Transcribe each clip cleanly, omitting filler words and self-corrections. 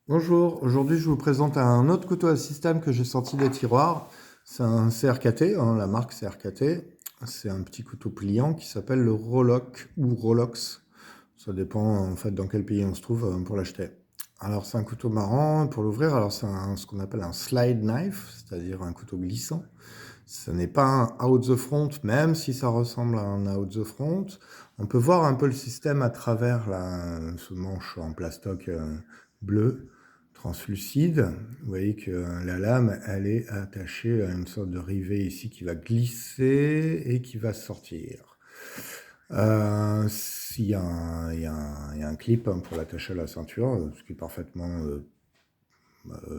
Bonjour, aujourd'hui je vous présente un autre couteau à système que j'ai sorti des tiroirs. C'est un CRKT, la marque CRKT. C'est un petit couteau pliant qui s'appelle le Roloc ou Rolox. Ça dépend en fait dans quel pays on se trouve pour l'acheter. Alors c'est un couteau marrant pour l'ouvrir. Alors c'est ce qu'on appelle un slide knife, c'est-à-dire un couteau glissant. Ce n'est pas un out the front, même si ça ressemble à un out the front. On peut voir un peu le système à travers ce manche en plastoc bleu translucide. Vous voyez que la lame, elle est attachée à une sorte de rivet ici qui va glisser et qui va sortir. Il y a un clip pour l'attacher à la ceinture, ce qui est parfaitement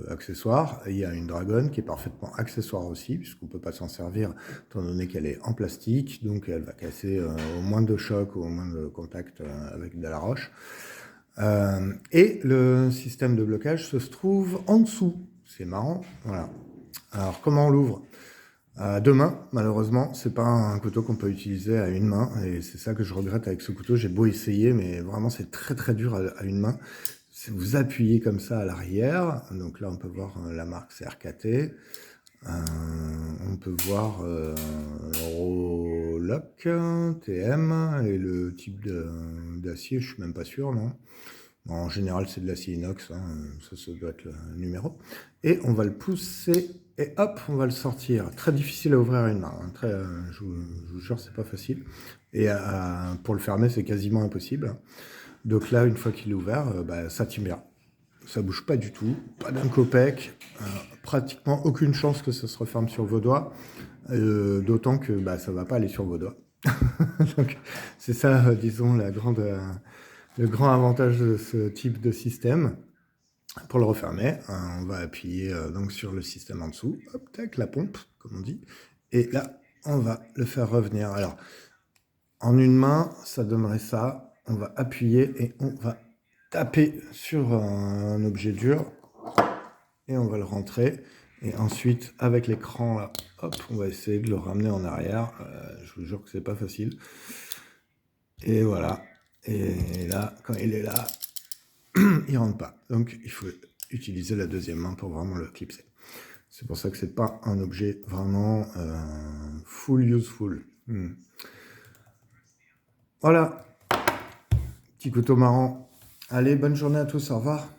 accessoire. Il y a une dragonne qui est parfaitement accessoire aussi, puisqu'on ne peut pas s'en servir, étant donné qu'elle est en plastique, donc elle va casser au moins de choc ou au moins de contact avec de la roche. Et le système de blocage se trouve en dessous. C'est marrant, voilà. Alors, comment on l'ouvre? À deux mains, malheureusement, c'est pas un couteau qu'on peut utiliser à une main, et c'est ça que je regrette avec ce couteau. J'ai beau essayer, mais vraiment c'est très très dur à une main. Si vous appuyez comme ça à l'arrière, donc là on peut voir la marque CRKT, on peut voir Roloc TM et le type d'acier, je suis même pas sûr, non. Bon, en général c'est de l'acier inox, hein, ça doit être le numéro. Et on va le pousser et hop, on va le sortir. Très difficile à ouvrir à une main, hein. Je vous jure, c'est pas facile. Et pour le fermer, c'est quasiment impossible. Donc là, une fois qu'il est ouvert, ça tient bien. Ça bouge pas du tout, pas d'un copec, pratiquement aucune chance que ça se referme sur vos doigts, d'autant que ça va pas aller sur vos doigts. Donc c'est ça, disons, le grand avantage de ce type de système. Pour le refermer, on va appuyer donc sur le système en dessous, hop, tac, la pompe, comme on dit, et là, on va le faire revenir. Alors, en une main, ça donnerait ça. On va appuyer et on va taper sur un objet dur et on va le rentrer. Et ensuite, avec l'écran, là, hop, on va essayer de le ramener en arrière. Je vous jure que c'est pas facile. Et voilà. Et là, quand il est là, il rentre pas. Donc, il faut utiliser la deuxième main pour vraiment le clipser. C'est pour ça que c'est pas un objet vraiment full useful. Voilà. Petit couteau marrant. Allez, bonne journée à tous, au revoir.